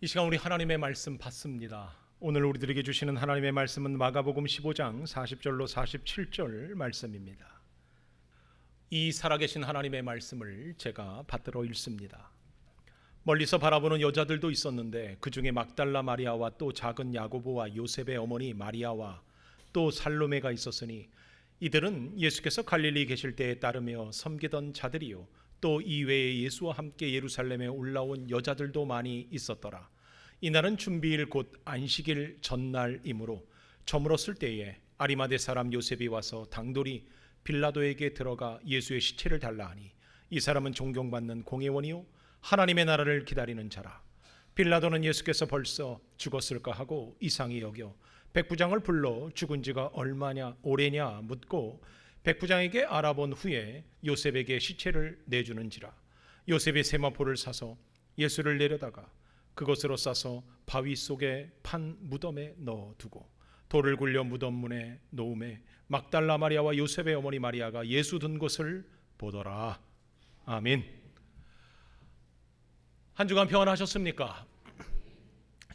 이 시간 우리 하나님의 말씀 받습니다. 오늘 우리들에게 주시는 하나님의 말씀은 마가복음 15장 40절로 47절 말씀입니다. 이 살아계신 하나님의 말씀을 제가 받들어 읽습니다. 멀리서 바라보는 여자들도 있었는데 그 중에 막달라 마리아와 또 작은 야고보와 요셉의 어머니 마리아와 또 살로메가 있었으니 이들은 예수께서 갈릴리 계실 때에 따르며 섬기던 자들이요 또 이외에 예수와 함께 예루살렘에 올라온 여자들도 많이 있었더라. 이날은 준비일 곧 안식일 전날이므로 저물었을 때에 아리마대 사람 요셉이 와서 당돌이 빌라도에게 들어가 예수의 시체를 달라 하니 이 사람은 존경받는 공회원이요 하나님의 나라를 기다리는 자라. 빌라도는 예수께서 벌써 죽었을까 하고 이상히 여겨 백부장을 불러 죽은 지가 얼마냐 오래냐 묻고 백부장에게 알아본 후에 요셉에게 시체를 내주는지라. 요셉이 세마포를 사서 예수를 내려다가 그것으로 싸서 바위 속에 판 무덤에 넣어두고 돌을 굴려 무덤 문에 놓음에 막달라 마리아와 요셉의 어머니 마리아가 예수 든 것을 보더라. 아멘. 한 주간 평안하셨습니까?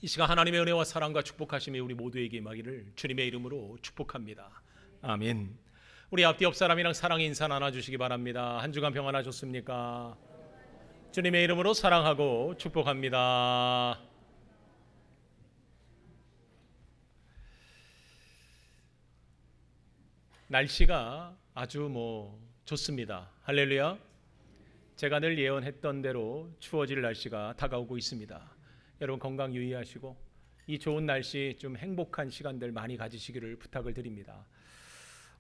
이 시간 하나님의 은혜와 사랑과 축복하심이 우리 모두에게 임하기를 주님의 이름으로 축복합니다. 아멘. 우리 앞뒤 옆 사람이랑 사랑의 인사 나눠주시기 바랍니다. 한 주간 평안하셨습니까? 주님의 이름으로 사랑하고 축복합니다. 날씨가 아주 좋습니다. 할렐루야. 제가 늘 예언했던 대로 추워질 날씨가 다가오고 있습니다. 여러분 건강 유의하시고 이 좋은 날씨 좀 행복한 시간들 많이 가지시기를 부탁을 드립니다.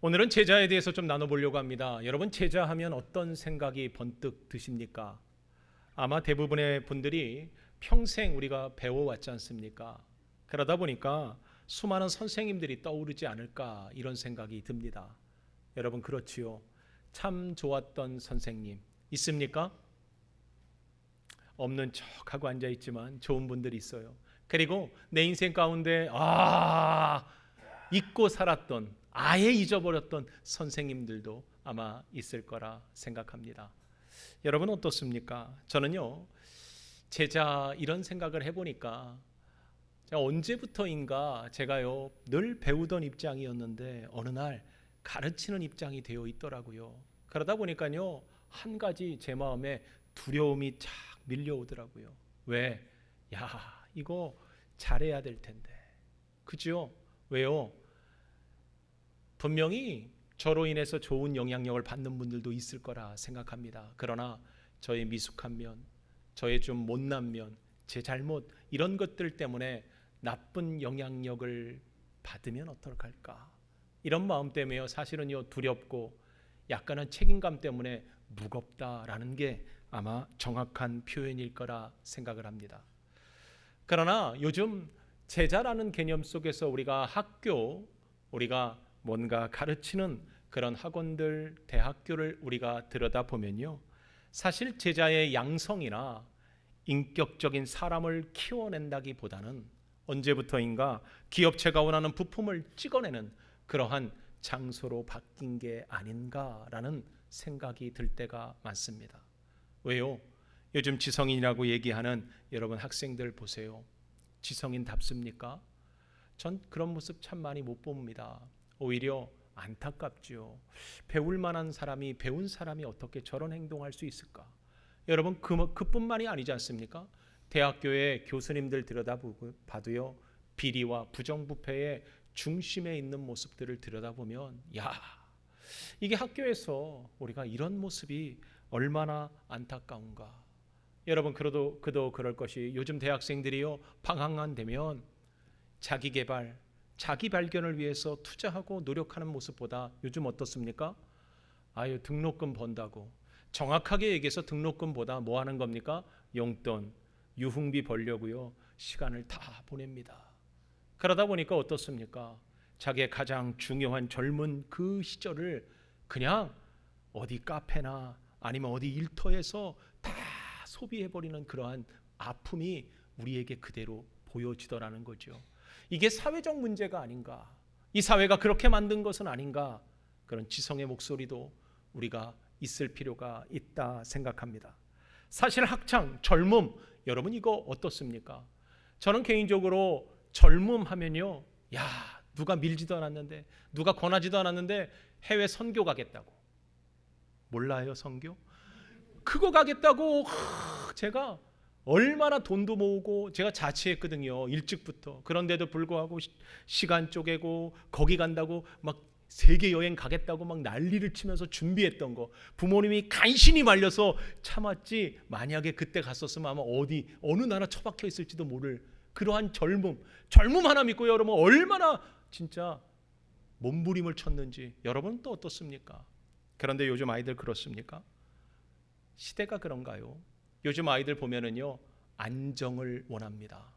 오늘은 제자에 대해서 좀 나눠보려고 합니다. 여러분 제자하면 어떤 생각이 번뜩 드십니까? 아마 대부분의 분들이 평생 우리가 배워왔지 않습니까? 그러다 보니까 수많은 선생님들이 떠오르지 않을까 이런 생각이 듭니다. 여러분 그렇지요? 참 좋았던 선생님 있습니까? 없는 척하고 앉아있지만 좋은 분들이 있어요. 그리고 내 인생 가운데 잊고 살았던 아예 잊어버렸던 선생님들도 아마 있을 거라 생각합니다. 여러분 어떻습니까? 저는요 제자 이런 생각을 해보니까 언제부터인가 제가요 늘 배우던 입장이었는데 어느 날 가르치는 입장이 되어 있더라고요. 그러다 보니까요 한 가지 제 마음에 두려움이 착 밀려오더라고요. 왜? 이거 잘해야 될 텐데. 그죠? 왜요? 분명히 저로 인해서 좋은 영향력을 받는 분들도 있을 거라 생각합니다. 그러나 저의 미숙한 면, 저의 좀 못난 면, 제 잘못 이런 것들 때문에 나쁜 영향력을 받으면 어떡할까? 이런 마음 때문에요. 사실은요 두렵고 약간은 책임감 때문에 무겁다라는 게 아마 정확한 표현일 거라 생각을 합니다. 그러나 요즘 제자라는 개념 속에서 우리가 뭔가 가르치는 그런 학원들, 대학교를 우리가 들여다보면요 사실 제자의 양성이나 인격적인 사람을 키워낸다기보다는 언제부터인가 기업체가 원하는 부품을 찍어내는 그러한 장소로 바뀐 게 아닌가라는 생각이 들 때가 많습니다. 왜요? 요즘 지성인이라고 얘기하는 여러분 학생들 보세요. 지성인답습니까? 전 그런 모습 참 많이 못 봅니다. 오히려 안타깝죠. 배울 만한 사람이 배운 사람이 어떻게 저런 행동할 수 있을까? 여러분 그뿐만이 아니지 않습니까? 대학교의 교수님들 들여다봐도요 비리와 부정부패의 중심에 있는 모습들을 들여다보면 이게 학교에서 우리가 이런 모습이 얼마나 안타까운가. 여러분 그도 그럴 것이 요즘 대학생들이요 방학만 되면 자기 개발, 자기 발견을 위해서 투자하고 노력하는 모습보다 요즘 어떻습니까? 등록금 번다고. 정확하게 얘기해서 등록금보다 뭐 하는 겁니까? 용돈, 유흥비 벌려고요 시간을 다 보냅니다. 그러다 보니까 어떻습니까? 자기의 가장 중요한 젊은 그 시절을 그냥 어디 카페나 아니면 어디 일터에서 다 소비해버리는 그러한 아픔이 우리에게 그대로 보여지더라는 거죠. 이게 사회적 문제가 아닌가? 이 사회가 그렇게 만든 것은 아닌가? 그런 지성의 목소리도 우리가 있을 필요가 있다 생각합니다. 사실 학창, 젊음, 여러분 이거 어떻습니까? 저는 개인적으로 젊음 하면요, 야, 누가 밀지도 않았는데, 누가 권하지도 않았는데 해외 선교 가겠다고. 몰라요, 선교? 그거 가겠다고 제가 얼마나 돈도 모으고 제가 자취했거든요, 일찍부터. 그런데도 불구하고 시간 쪼개고 거기 간다고 막 세계 여행 가겠다고 막 난리를 치면서 준비했던 거, 부모님이 간신히 말려서 참았지, 만약에 그때 갔었으면 아마 어느 나라 처박혀 있을지도 모를 그러한 젊음 하나 믿고 여러분 얼마나 진짜 몸부림을 쳤는지 여러분 또 어떻습니까? 그런데 요즘 아이들 그렇습니까? 시대가 그런가요? 요즘 아이들 보면은요, 안정을 원합니다.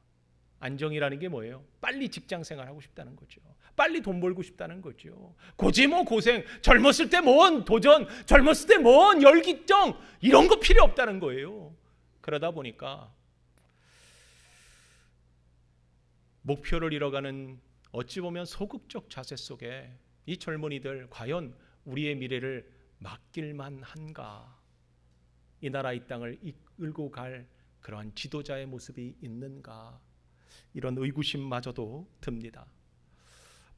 안정이라는 게 뭐예요? 빨리 직장 생활하고 싶다는 거죠. 빨리 돈 벌고 싶다는 거죠. 고지 뭐 고생, 젊었을 때 뭔 도전, 젊었을 때 뭔 열기정, 이런 거 필요 없다는 거예요. 그러다 보니까 목표를 잃어가는 어찌 보면 소극적 자세 속에 이 젊은이들 과연 우리의 미래를 맡길만 한가? 이 나라 이 땅을 이끌고 갈 그러한 지도자의 모습이 있는가? 이런 의구심마저도 듭니다.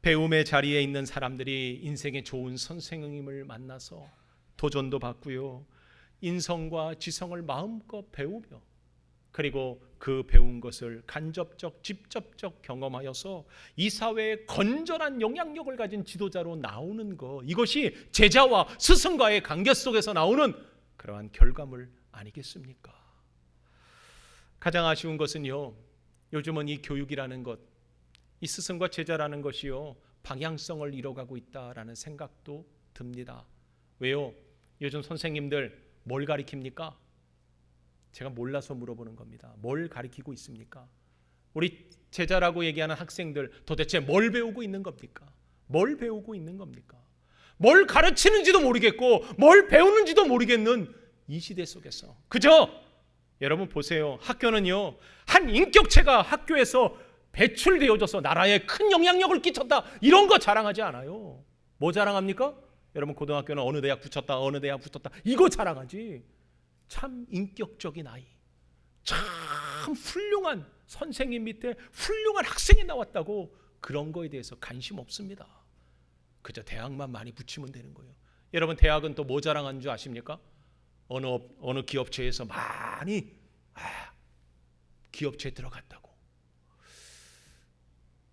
배움의 자리에 있는 사람들이 인생의 좋은 선생님을 만나서 도전도 받고요, 인성과 지성을 마음껏 배우며, 그리고 그 배운 것을 간접적, 직접적 경험하여서 이 사회에 건전한 영향력을 가진 지도자로 나오는 것, 이것이 제자와 스승과의 관계 속에서 나오는 그러한 결과물 아니겠습니까? 가장 아쉬운 것은요, 요즘은 이 교육이라는 것, 이 스승과 제자라는 것이요, 방향성을 잃어가고 있다라는 생각도 듭니다. 왜요? 요즘 선생님들 뭘 가르칩니까? 제가 몰라서 물어보는 겁니다. 뭘 가르치고 있습니까? 우리 제자라고 얘기하는 학생들 도대체 뭘 배우고 있는 겁니까? 뭘 배우고 있는 겁니까? 뭘 가르치는지도 모르겠고 뭘 배우는지도 모르겠는 이 시대 속에서 그저 여러분 보세요. 학교는요, 한 인격체가 학교에서 배출되어져서 나라에 큰 영향력을 끼쳤다, 이런 거 자랑하지 않아요. 뭐 자랑합니까? 여러분 고등학교는 어느 대학 붙였다, 어느 대학 붙었다, 이거 자랑하지. 참 인격적인 아이, 참 훌륭한 선생님 밑에 훌륭한 학생이 나왔다고 그런 거에 대해서 관심 없습니다. 그저 대학만 많이 붙이면 되는 거예요. 여러분 대학은 또 뭐 자랑하는 줄 아십니까? 어느 기업체에서 많이 기업체에 들어갔다고.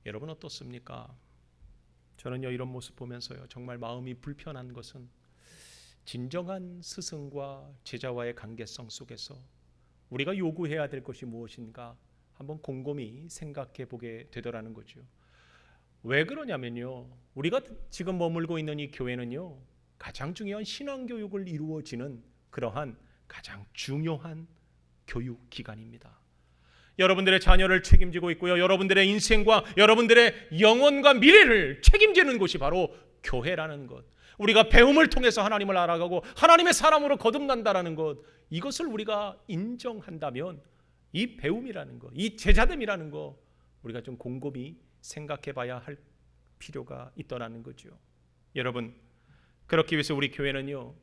여러분 어떻습니까? 저는요, 이런 모습 보면서요, 정말 마음이 불편한 것은 진정한 스승과 제자와의 관계성 속에서 우리가 요구해야 될 것이 무엇인가 한번 곰곰이 생각해 보게 되더라는 거죠. 왜 그러냐면요, 우리가 지금 머물고 있는 이 교회는요, 가장 중요한 신앙교육을 이루어지는 그러한 가장 중요한 교육기관입니다. 여러분들의 자녀를 책임지고 있고요, 여러분들의 인생과 여러분들의 영혼과 미래를 책임지는 곳이 바로 교회라는 것, 우리가 배움을 통해서 하나님을 알아가고 하나님의 사람으로 거듭난다라는 것, 이것을 우리가 인정한다면 이 배움이라는 것, 이 제자됨이라는 것, 우리가 좀 곰곰이 생각해 봐야 할 필요가 있더라는 거죠. 여러분, 그렇기 위해서 우리 교회는요,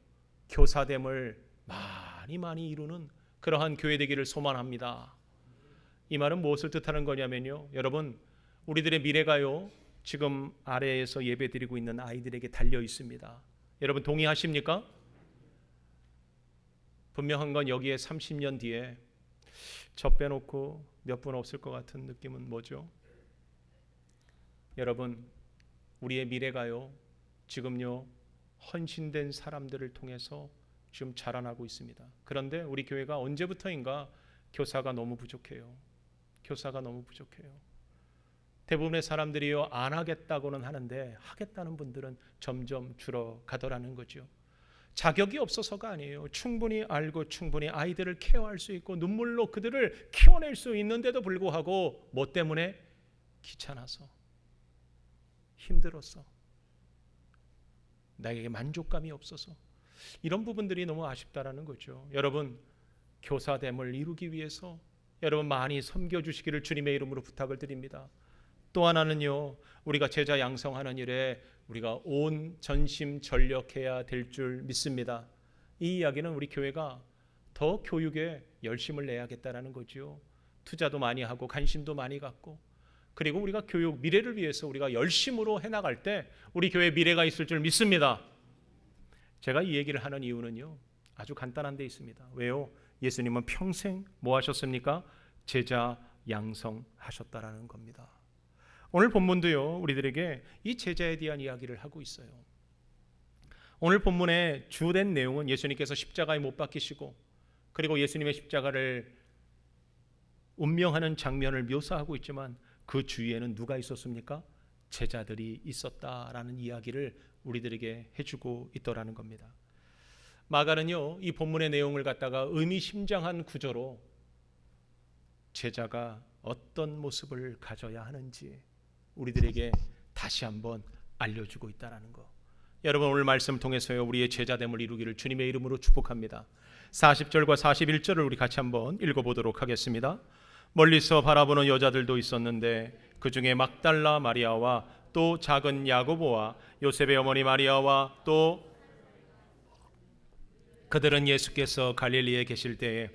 교사됨을 많이 이루는 그러한 교회 되기를 소망합니다. 이 말은 무엇을 뜻하는 거냐면요, 여러분 우리들의 미래가요, 지금 아래에서 예배드리고 있는 아이들에게 달려 있습니다. 여러분 동의하십니까? 분명한 건 여기에 30년 뒤에 저 빼놓고 몇 분 없을 것 같은 느낌은 뭐죠? 여러분 우리의 미래가요, 지금요 헌신된 사람들을 통해서 지금 자라나고 있습니다. 그런데 우리 교회가 언제부터인가 교사가 너무 부족해요. 교사가 너무 부족해요. 대부분의 사람들이요, 안 하겠다고는 하는데 하겠다는 분들은 점점 줄어가더라는 거죠. 자격이 없어서가 아니에요. 충분히 알고 충분히 아이들을 케어할 수 있고 눈물로 그들을 키워낼 수 있는데도 불구하고 뭐 때문에? 귀찮아서, 힘들어서, 나에게 만족감이 없어서, 이런 부분들이 너무 아쉽다라는 거죠. 여러분 교사됨을 이루기 위해서 여러분 많이 섬겨주시기를 주님의 이름으로 부탁을 드립니다. 또 하나는요, 우리가 제자 양성하는 일에 우리가 온 전심 전력해야 될 줄 믿습니다. 이 이야기는 우리 교회가 더 교육에 열심을 내야겠다라는 거죠. 투자도 많이 하고 관심도 많이 갖고, 그리고 우리가 교육 미래를 위해서 우리가 열심으로 해나갈 때 우리 교회 미래가 있을 줄 믿습니다. 제가 이 얘기를 하는 이유는요, 아주 간단한 데 있습니다. 왜요? 예수님은 평생 뭐 하셨습니까? 제자 양성하셨다라는 겁니다. 오늘 본문도요, 우리들에게 이 제자에 대한 이야기를 하고 있어요. 오늘 본문의 주된 내용은 예수님께서 십자가에 못 박히시고, 그리고 예수님의 십자가를 운명하는 장면을 묘사하고 있지만, 그 주위에는 누가 있었습니까? 제자들이 있었다라는 이야기를 우리들에게 해주고 있더라는 겁니다. 마가는요, 이 본문의 내용을 갖다가 의미심장한 구조로 제자가 어떤 모습을 가져야 하는지 우리들에게 다시 한번 알려주고 있다는 거. 여러분, 오늘 말씀 통해서요, 우리의 제자됨을 이루기를 주님의 이름으로 축복합니다. 40절과 41절을 우리 같이 한번 읽어보도록 하겠습니다. 멀리서 바라보는 여자들도 있었는데 그 중에 막달라 마리아와 또 작은 야고보와 요셉의 어머니 마리아와 또 그들은 예수께서 갈릴리에 계실 때에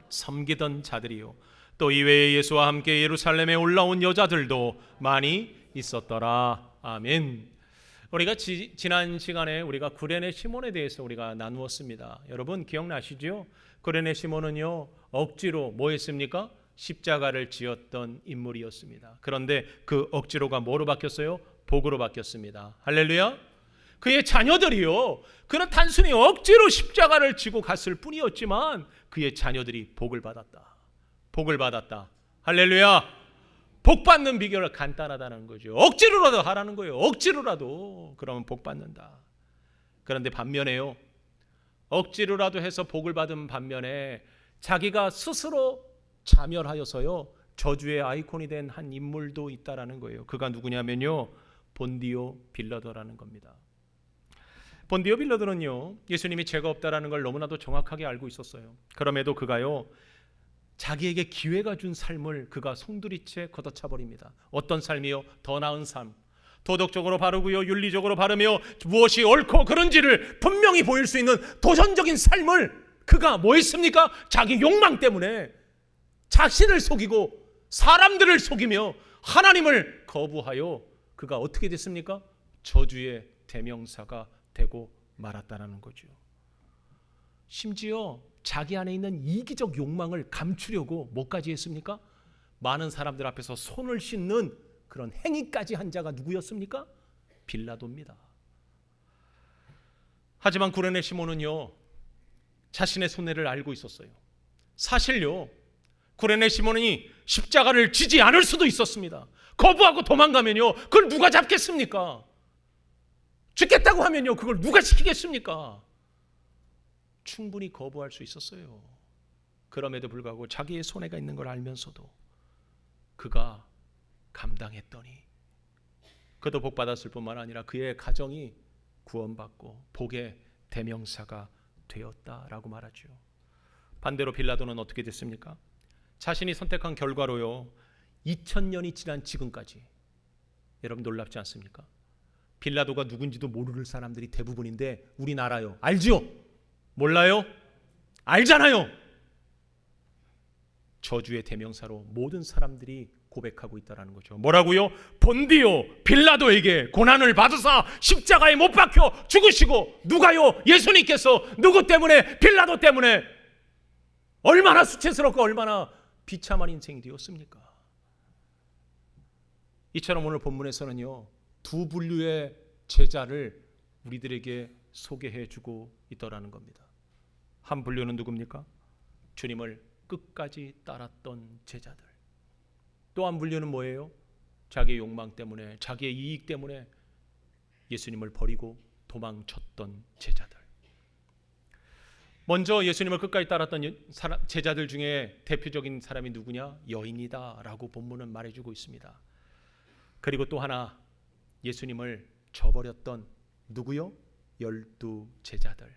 섬기던 자들이요, 또 이외에 예수와 함께 예루살렘에 올라온 여자들도 많이 있었더라. 아멘. 우리가 지난 시간에 우리가 구레네 시몬에 대해서 우리가 나누었습니다. 여러분 기억나시죠? 구레네 시몬은요, 억지로 뭐 했습니까? 십자가를 지었던 인물이었습니다. 그런데 그 억지로가 뭐로 바뀌었어요? 복으로 바뀌었습니다. 할렐루야. 그의 자녀들이요, 그는 단순히 억지로 십자가를 지고 갔을 뿐이었지만 그의 자녀들이 복을 받았다. 복을 받았다. 할렐루야. 복 받는 비결은 간단하다는 거죠. 억지로라도 하라는 거예요. 억지로라도. 그러면 복 받는다. 그런데 반면에요, 억지로라도 해서 복을 받은 반면에 자기가 스스로 자멸하여서요, 저주의 아이콘이 된 한 인물도 있다라는 거예요. 그가 누구냐면요, 본디오 빌라도라는 겁니다. 본디오 빌라도는요, 예수님이 죄가 없다라는 걸 너무나도 정확하게 알고 있었어요. 그럼에도 그가요, 자기에게 기회가 준 삶을 그가 송두리째 걷어차 버립니다. 어떤 삶이요? 더 나은 삶, 도덕적으로 바르고요, 윤리적으로 바르며 무엇이 옳고 그른지를 분명히 보일 수 있는 도전적인 삶을 그가 뭐 했습니까? 자기 욕망 때문에 자신을 속이고 사람들을 속이며 하나님을 거부하여 그가 어떻게 됐습니까? 저주의 대명사가 되고 말았다는 거죠. 심지어 자기 안에 있는 이기적 욕망을 감추려고 뭐까지 했습니까? 많은 사람들 앞에서 손을 씻는 그런 행위까지 한 자가 누구였습니까? 빌라도입니다. 하지만 구레네 시몬은요, 자신의 손해를 알고 있었어요. 사실요, 구레네 시몬이 십자가를 지지 않을 수도 있었습니다. 거부하고 도망가면요, 그걸 누가 잡겠습니까? 죽겠다고 하면요, 그걸 누가 지키겠습니까? 충분히 거부할 수 있었어요. 그럼에도 불구하고 자기의 손해가 있는 걸 알면서도 그가 감당했더니 그도 복 받았을 뿐만 아니라 그의 가정이 구원받고 복의 대명사가 되었다라고 말하죠. 반대로 빌라도는 어떻게 됐습니까? 자신이 선택한 결과로요, 2000년이 지난 지금까지, 여러분 놀랍지 않습니까? 빌라도가 누군지도 모르는 사람들이 대부분인데 우리나라요, 알지요? 몰라요? 알잖아요. 저주의 대명사로 모든 사람들이 고백하고 있다는 거죠. 뭐라고요? 본디오 빌라도에게 고난을 받으사 십자가에 못 박혀 죽으시고, 누가요? 예수님께서. 누구 때문에? 빌라도 때문에. 얼마나 수치스럽고 얼마나 비참한 인생이 되었습니까? 이처럼 오늘 본문에서는요, 두 분류의 제자를 우리들에게 소개해주고 있더라는 겁니다. 한 분류는 누굽니까? 주님을 끝까지 따랐던 제자들. 또 한 분류는 뭐예요? 자기의 욕망 때문에, 자기의 이익 때문에 예수님을 버리고 도망쳤던 제자들. 먼저 예수님을 끝까지 따랐던 제자들 중에 대표적인 사람이 누구냐? 여인이다 라고 본문은 말해주고 있습니다. 그리고 또 하나, 예수님을 저버렸던 누구요? 12 제자들.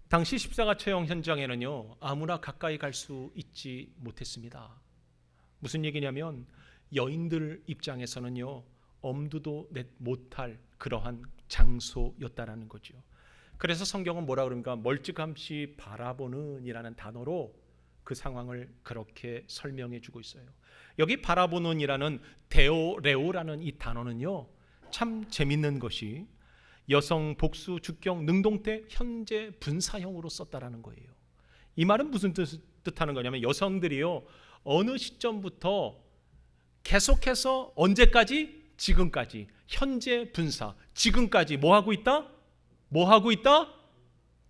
당시 십자가 처형 현장에는요, 아무나 가까이 갈 수 있지 못했습니다. 무슨 얘기냐면 여인들 입장에서는요, 엄두도 내 못할 그러한 장소였다라는 거죠. 그래서 성경은 뭐라 그럽니까? 멀찌감치 바라보는 이라는 단어로 그 상황을 그렇게 설명해 주고 있어요. 여기 바라보는이라는 데오레오라는 이 단어는요, 참 재밌는 것이 여성 복수 주격 능동태 현재 분사형으로 썼다라는 거예요. 이 말은 무슨 뜻하는 거냐면 여성들이요, 어느 시점부터 계속해서 언제까지? 지금까지. 현재 분사. 지금까지 뭐 하고 있다? 뭐 하고 있다?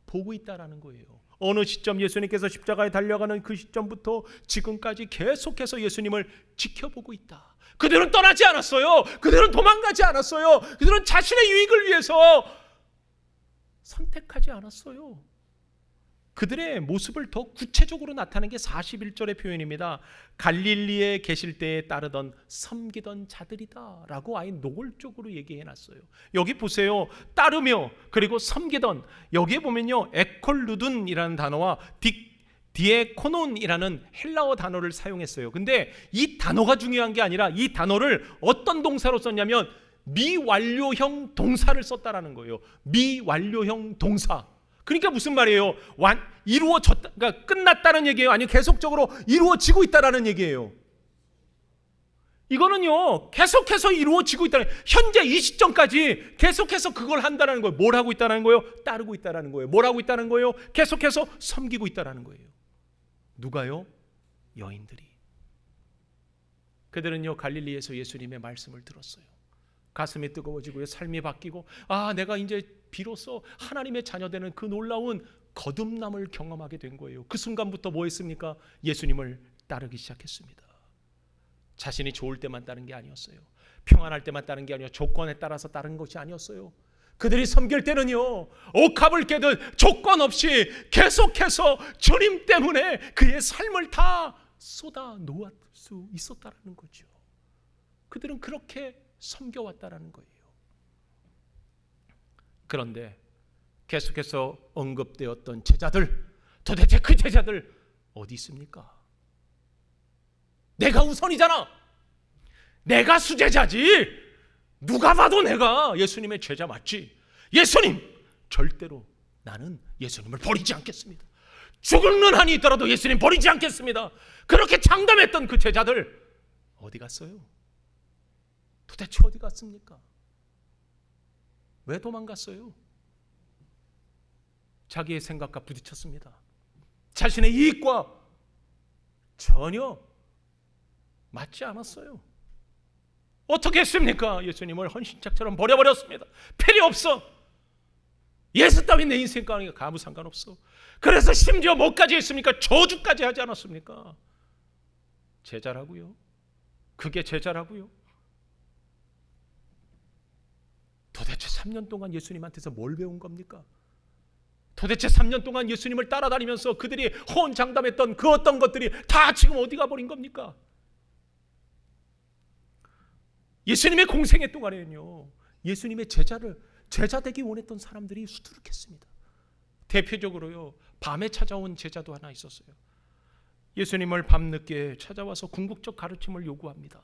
보고 있다라는 거예요. 어느 시점 예수님께서 십자가에 달려가는 그 시점부터 지금까지 계속해서 예수님을 지켜보고 있다. 그들은 떠나지 않았어요. 그들은 도망가지 않았어요. 그들은 자신의 유익을 위해서 선택하지 않았어요. 그들의 모습을 더 구체적으로 나타낸 게 41절의 표현입니다. 갈릴리에 계실 때에 따르던 섬기던 자들이다 라고 아예 노골적으로 얘기해놨어요. 여기 보세요. 따르며 그리고 섬기던, 여기에 보면요, 에콜루둔이라는 단어와 디에코논이라는 헬라어 단어를 사용했어요. 근데 이 단어가 중요한 게 아니라 이 단어를 어떤 동사로 썼냐면 미완료형 동사를 썼다라는 거예요. 미완료형 동사. 그러니까 무슨 말이에요? 이루어졌다, 그러니까 끝났다는 얘기예요? 아니면 계속적으로 이루어지고 있다라는 얘기예요? 이거는요, 계속해서 이루어지고 있다는, 현재 이 시점까지 계속해서 그걸 한다는 거예요. 뭘 하고 있다는 거예요? 따르고 있다는 거예요. 뭘 하고 있다는 거예요? 계속해서 섬기고 있다는 거예요. 누가요? 여인들이. 그들은요, 갈릴리에서 예수님의 말씀을 들었어요. 가슴이 뜨거워지고요, 삶이 바뀌고, 내가 이제 비로소 하나님의 자녀되는 그 놀라운 거듭남을 경험하게 된 거예요. 그 순간부터 뭐 했습니까? 예수님을 따르기 시작했습니다. 자신이 좋을 때만 따른 게 아니었어요. 평안할 때만 따른 게 아니라 조건에 따라서 따른 것이 아니었어요. 그들이 섬길 때는요, 옥합을 깨듯 조건 없이 계속해서 주님 때문에 그의 삶을 다 쏟아 놓을 수 있었다라는 거죠. 그들은 그렇게 섬겨왔다라는 거예요. 그런데 계속해서 언급되었던 제자들, 도대체 그 제자들 어디 있습니까? 내가 우선이잖아. 내가 수제자지. 누가 봐도 내가 예수님의 제자 맞지. 예수님, 절대로 나는 예수님을 버리지 않겠습니다. 죽는 한이 있더라도 예수님 버리지 않겠습니다. 그렇게 장담했던 그 제자들 어디 갔어요? 도대체 어디 갔습니까? 왜 도망갔어요? 자기의 생각과 부딪혔습니다. 자신의 이익과 전혀 맞지 않았어요. 어떻게 했습니까? 예수님을 헌신짝처럼 버려버렸습니다. 필요 없어. 예수 따윈 내 인생 가운데 아무 상관없어. 그래서 심지어 뭐까지 했습니까? 저주까지 하지 않았습니까? 제자라고요? 그게 제자라고요? 도대체 3년 동안 예수님한테서 뭘 배운 겁니까? 도대체 3년 동안 예수님을 따라다니면서 그들이 호언장담했던 그 어떤 것들이 다 지금 어디 가버린 겁니까? 예수님의 공생애 동안에는요, 예수님의 제자 되기 원했던 사람들이 수두룩했습니다. 대표적으로요, 밤에 찾아온 제자도 하나 있었어요. 예수님을 밤늦게 찾아와서 궁극적 가르침을 요구합니다.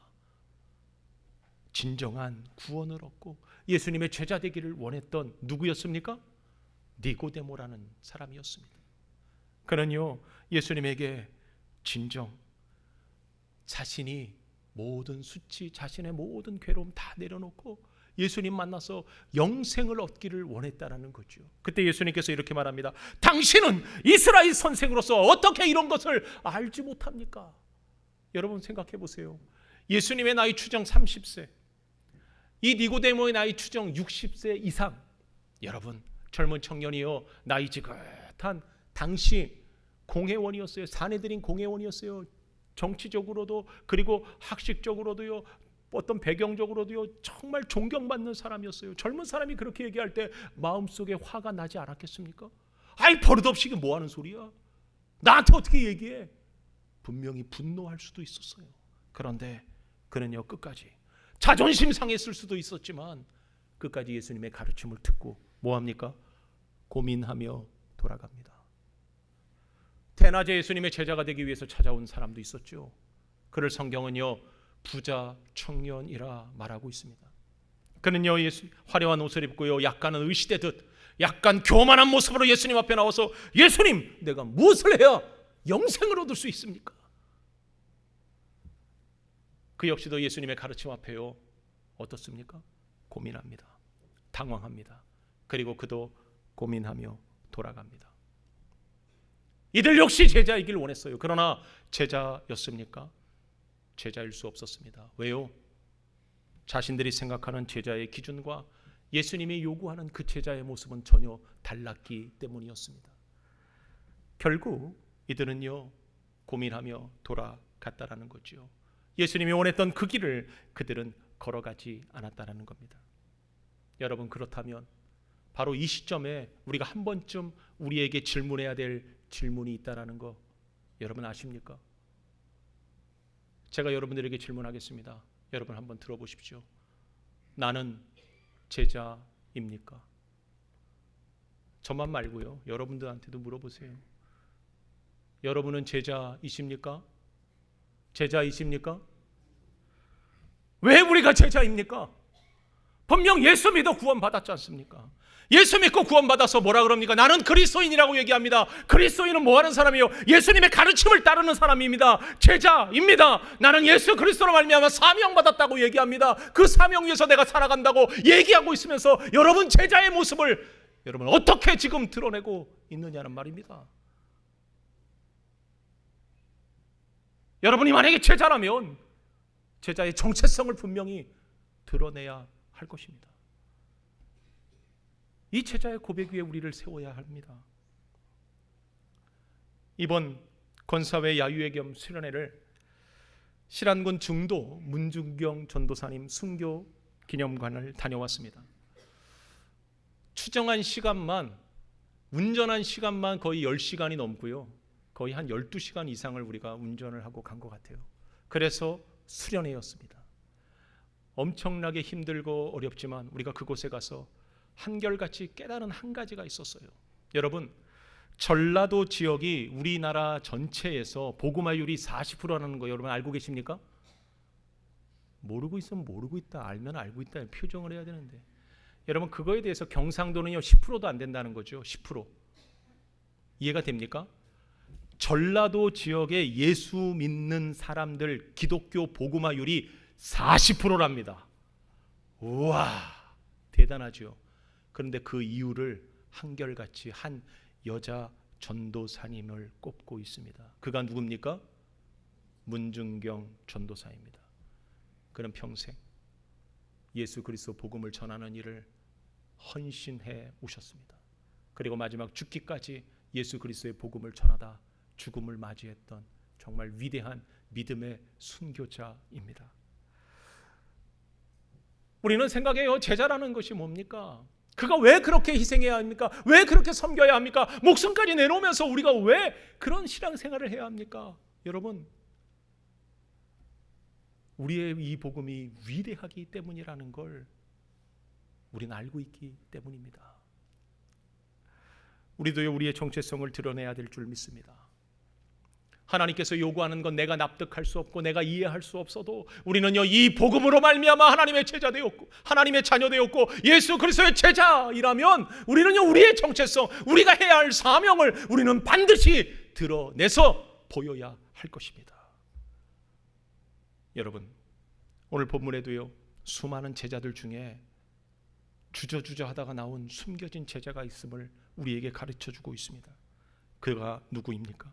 진정한 구원을 얻고 예수님의 제자 되기를 원했던 누구였습니까? 니고데모라는 사람이었습니다. 그는요, 예수님에게 진정 자신이 모든 수치, 자신의 모든 괴로움 다 내려놓고 예수님 만나서 영생을 얻기를 원했다라는 거죠. 그때 예수님께서 이렇게 말합니다. 당신은 이스라엘 선생으로서 어떻게 이런 것을 알지 못합니까? 여러분 생각해 보세요. 예수님의 나이 추정 30세, 이 니고데모의 나이 추정 60세 이상. 여러분, 젊은 청년이요, 나이 지긋한 당시 공회원이었어요. 사내들인 공회원이었어요. 정치적으로도 그리고 학식적으로도요, 어떤 배경적으로도요, 정말 존경받는 사람이었어요. 젊은 사람이 그렇게 얘기할 때 마음속에 화가 나지 않았겠습니까? 아이, 버릇없이 뭐 하는 소리야? 나한테 어떻게 얘기해? 분명히 분노할 수도 있었어요. 그런데 그는요, 끝까지 자존심 상했을 수도 있었지만 끝까지 예수님의 가르침을 듣고 뭐합니까? 고민하며 돌아갑니다. 대낮에 예수님의 제자가 되기 위해서 찾아온 사람도 있었죠. 그를 성경은요, 부자 청년이라 말하고 있습니다. 그는요, 화려한 옷을 입고요, 약간은 의시되듯 약간 교만한 모습으로 예수님 앞에 나와서 예수님, 내가 무엇을 해야 영생을 얻을 수 있습니까? 그 역시도 예수님의 가르침 앞에요, 어떻습니까? 고민합니다. 당황합니다. 그리고 그도 고민하며 돌아갑니다. 이들 역시 제자이길 원했어요. 그러나 제자였습니까? 제자일 수 없었습니다. 왜요? 자신들이 생각하는 제자의 기준과 예수님이 요구하는 그 제자의 모습은 전혀 달랐기 때문이었습니다. 결국 이들은요, 고민하며 돌아갔다라는 거죠. 예수님이 원했던 그 길을 그들은 걸어가지 않았다라는 겁니다. 여러분, 그렇다면 바로 이 시점에 우리가 한 번쯤 우리에게 질문해야 될 질문이 있다라는 거 여러분 아십니까? 제가 여러분들에게 질문하겠습니다. 여러분 한번 들어보십시오. 나는 제자입니까? 저만 말고요, 여러분들한테도 물어보세요. 여러분은 제자이십니까? 제자이십니까? 왜 우리가 제자입니까? 분명 예수 믿어 구원받았지 않습니까? 예수 믿고 구원받아서 뭐라 그럽니까? 나는 그리스도인이라고 얘기합니다. 그리스도인은 뭐하는 사람이에요? 예수님의 가르침을 따르는 사람입니다. 제자입니다. 나는 예수 그리스도로 말미암아 사명받았다고 얘기합니다. 그 사명 위해서 내가 살아간다고 얘기하고 있으면서 여러분 제자의 모습을 여러분 어떻게 지금 드러내고 있느냐는 말입니다. 여러분이 만약에 제자라면 제자의 정체성을 분명히 드러내야 할 것입니다. 이 제자의 고백 위에 우리를 세워야 합니다. 이번 권사회 야유회 겸 수련회를 실안군 중도 문중경 전도사님 순교 기념관을 다녀왔습니다. 추정한 시간만, 운전한 시간만 거의 10시간이 넘고요, 거의 한 12시간 이상을 우리가 운전을 하고 간 것 같아요. 그래서 수련회였습니다. 엄청나게 힘들고 어렵지만 우리가 그곳에 가서 한결같이 깨달은 한 가지가 있었어요. 여러분, 전라도 지역이 우리나라 전체에서 복음화율이 40%라는 거 여러분 알고 계십니까? 모르고 있으면 모르고 있다, 알면 알고 있다 표정을 해야 되는데, 여러분 그거에 대해서 경상도는요 10%도 안 된다는 거죠. 10%. 이해가 됩니까? 전라도 지역의 예수 믿는 사람들 기독교 복음화율이 40%랍니다. 우와, 대단하죠. 그런데 그 이유를 한결같이 한 여자 전도사님을 꼽고 있습니다. 그가 누굽니까? 문중경 전도사입니다. 그는 평생 예수 그리스도 복음을 전하는 일을 헌신해 오셨습니다. 그리고 마지막 죽기까지 예수 그리스도의 복음을 전하다 죽음을 맞이했던 정말 위대한 믿음의 순교자입니다. 우리는 생각해요. 제자라는 것이 뭡니까? 그가 왜 그렇게 희생해야 합니까? 왜 그렇게 섬겨야 합니까? 목숨까지 내놓으면서 우리가 왜 그런 신앙생활을 해야 합니까? 여러분, 우리의 이 복음이 위대하기 때문이라는 걸 우리는 알고 있기 때문입니다. 우리도 우리의 정체성을 드러내야 될 줄 믿습니다. 하나님께서 요구하는 건 내가 납득할 수 없고 내가 이해할 수 없어도 우리는요 이 복음으로 말미암아 하나님의 제자 되었고 하나님의 자녀 되었고 예수 그리스도의 제자이라면 우리는요 우리의 정체성, 우리가 해야 할 사명을 우리는 반드시 드러내서 보여야 할 것입니다. 여러분, 오늘 본문에도요 수많은 제자들 중에 주저주저 하다가 나온 숨겨진 제자가 있음을 우리에게 가르쳐주고 있습니다. 그가 누구입니까?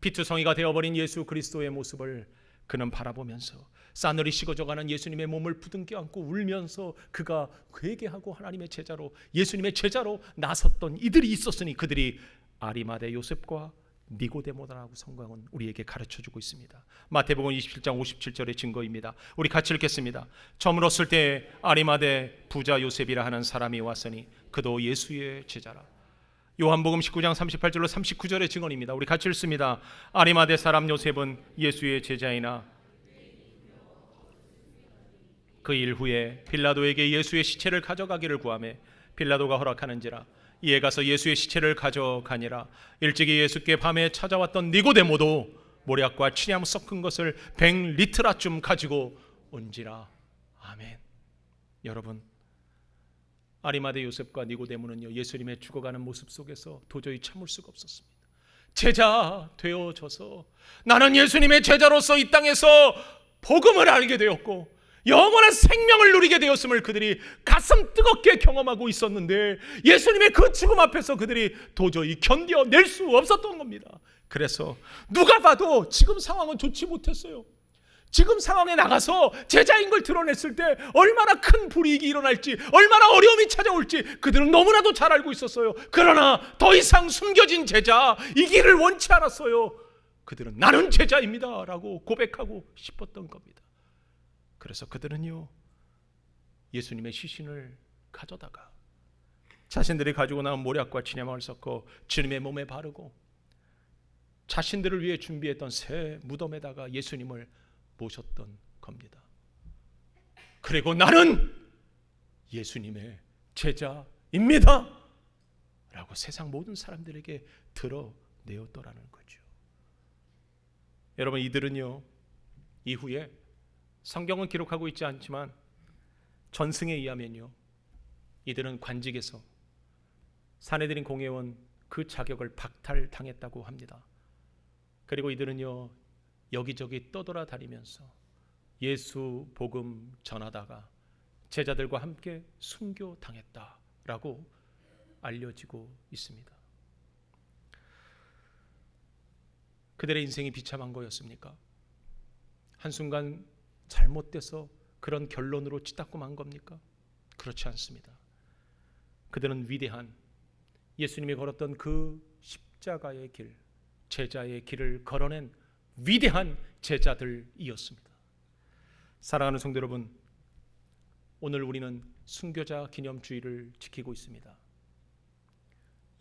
피투성이가 되어버린 예수 그리스도의 모습을 그는 바라보면서 싸늘히 식어져가는 예수님의 몸을 부둥켜 안고 울면서 그가 회개하고 하나님의 제자로, 예수님의 제자로 나섰던 이들이 있었으니 그들이 아리마대 요셉과 니고데모다라고 성경은 우리에게 가르쳐주고 있습니다. 마태복음 27장 57절의 증거입니다. 우리 같이 읽겠습니다. 저물었을 때 아리마대 부자 요셉이라 하는 사람이 왔으니 그도 예수의 제자라. 요한복음 19장 38절로 39절의 증언입니다. 우리 같이 읽습니다. 아리마대 사람 요셉은 예수의 제자이나 그 일 후에 빌라도에게 예수의 시체를 가져가기를 구하매 빌라도가 허락하는지라 이에 가서 예수의 시체를 가져가니라. 일찍이 예수께 밤에 찾아왔던 니고데모도 모략과 취념 섞은 것을 100리트라쯤 가지고 온지라. 아멘. 여러분, 아리마대 요셉과 니고데모는요 예수님의 죽어가는 모습 속에서 도저히 참을 수가 없었습니다. 제자 되어져서 나는 예수님의 제자로서 이 땅에서 복음을 알게 되었고 영원한 생명을 누리게 되었음을 그들이 가슴 뜨겁게 경험하고 있었는데 예수님의 그 죽음 앞에서 그들이 도저히 견뎌낼 수 없었던 겁니다. 그래서 누가 봐도 지금 상황은 좋지 못했어요. 지금 상황에 나가서 제자인 걸 드러냈을 때 얼마나 큰 불이익이 일어날지, 얼마나 어려움이 찾아올지 그들은 너무나도 잘 알고 있었어요. 그러나 더 이상 숨겨진 제자, 이 길을 원치 않았어요. 그들은 나는 제자입니다 라고 고백하고 싶었던 겁니다. 그래서 그들은요, 예수님의 시신을 가져다가 자신들이 가지고 나온 모략과 진야망을 섞어 주님의 몸에 바르고 자신들을 위해 준비했던 새 무덤에다가 예수님을 모셨던 겁니다. 그리고 나는 예수님의 제자입니다 라고 세상 모든 사람들에게 드러내었더라는 거죠. 여러분, 이들은요, 이후에 성경은 기록하고 있지 않지만 전승에 의하면요, 이들은 관직에서 사내들인 공회원 그 자격을 박탈당했다고 합니다. 그리고 이들은요, 여기저기 떠돌아다니면서 예수 복음 전하다가 제자들과 함께 순교당했다라고 알려지고 있습니다. 그들의 인생이 비참한 거였습니까? 한순간 잘못돼서 그런 결론으로 찌따꾸만 겁니까? 그렇지 않습니다. 그들은 위대한 예수님이 걸었던 그 십자가의 길, 제자의 길을 걸어낸 위대한 제자들이었습니다. 사랑하는 성도 여러분, 오늘 우리는 순교자 기념주의를 지키고 있습니다.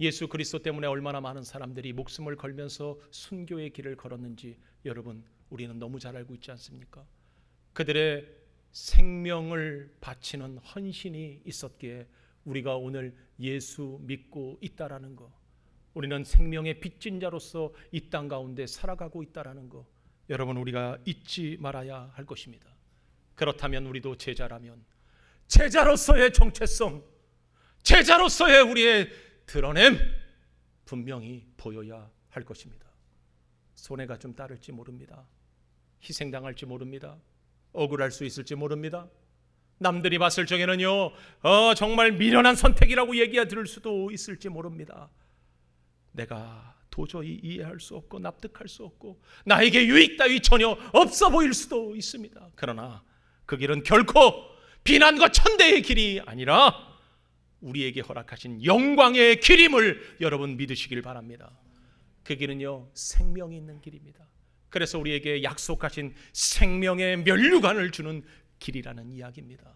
예수 그리스도 때문에 얼마나 많은 사람들이 목숨을 걸면서 순교의 길을 걸었는지 여러분, 우리는 너무 잘 알고 있지 않습니까? 그들의 생명을 바치는 헌신이 있었기에 우리가 오늘 예수 믿고 있다라는 것, 우리는 생명의 빚진 자로서 이 땅 가운데 살아가고 있다라는 것, 여러분, 우리가 잊지 말아야 할 것입니다. 그렇다면 우리도 제자라면 제자로서의 정체성, 제자로서의 우리의 드러냄 분명히 보여야 할 것입니다. 손해가 좀 따를지 모릅니다. 희생당할지 모릅니다. 억울할 수 있을지 모릅니다. 남들이 봤을 적에는요, 정말 미련한 선택이라고 얘기가 들을 수도 있을지 모릅니다. 내가 도저히 이해할 수 없고 납득할 수 없고 나에게 유익 따위 전혀 없어 보일 수도 있습니다. 그러나 그 길은 결코 비난과 천대의 길이 아니라 우리에게 허락하신 영광의 길임을 여러분 믿으시길 바랍니다. 그 길은요, 생명이 있는 길입니다. 그래서 우리에게 약속하신 생명의 면류관을 주는 길이라는 이야기입니다.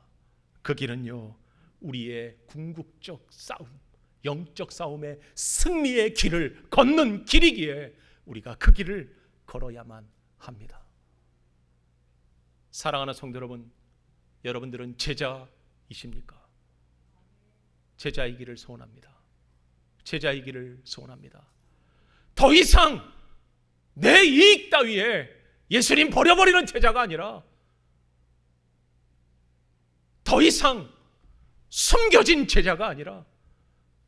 그 길은요, 우리의 궁극적 싸움, 영적 싸움의 승리의 길을 걷는 길이기에 우리가 그 길을 걸어야만 합니다. 사랑하는 성도 여러분, 여러분들은 제자이십니까? 제자이기를 소원합니다. 제자이기를 소원합니다. 더 이상 내 이익 따위에 예수님 버려버리는 제자가 아니라 더 이상 숨겨진 제자가 아니라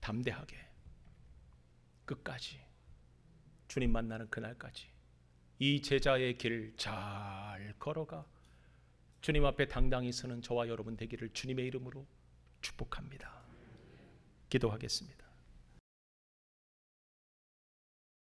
담대하게 끝까지 주님 만나는 그날까지 이 제자의 길을 잘 걸어가 주님 앞에 당당히 서는 저와 여러분 되기를 주님의 이름으로 축복합니다. 기도하겠습니다.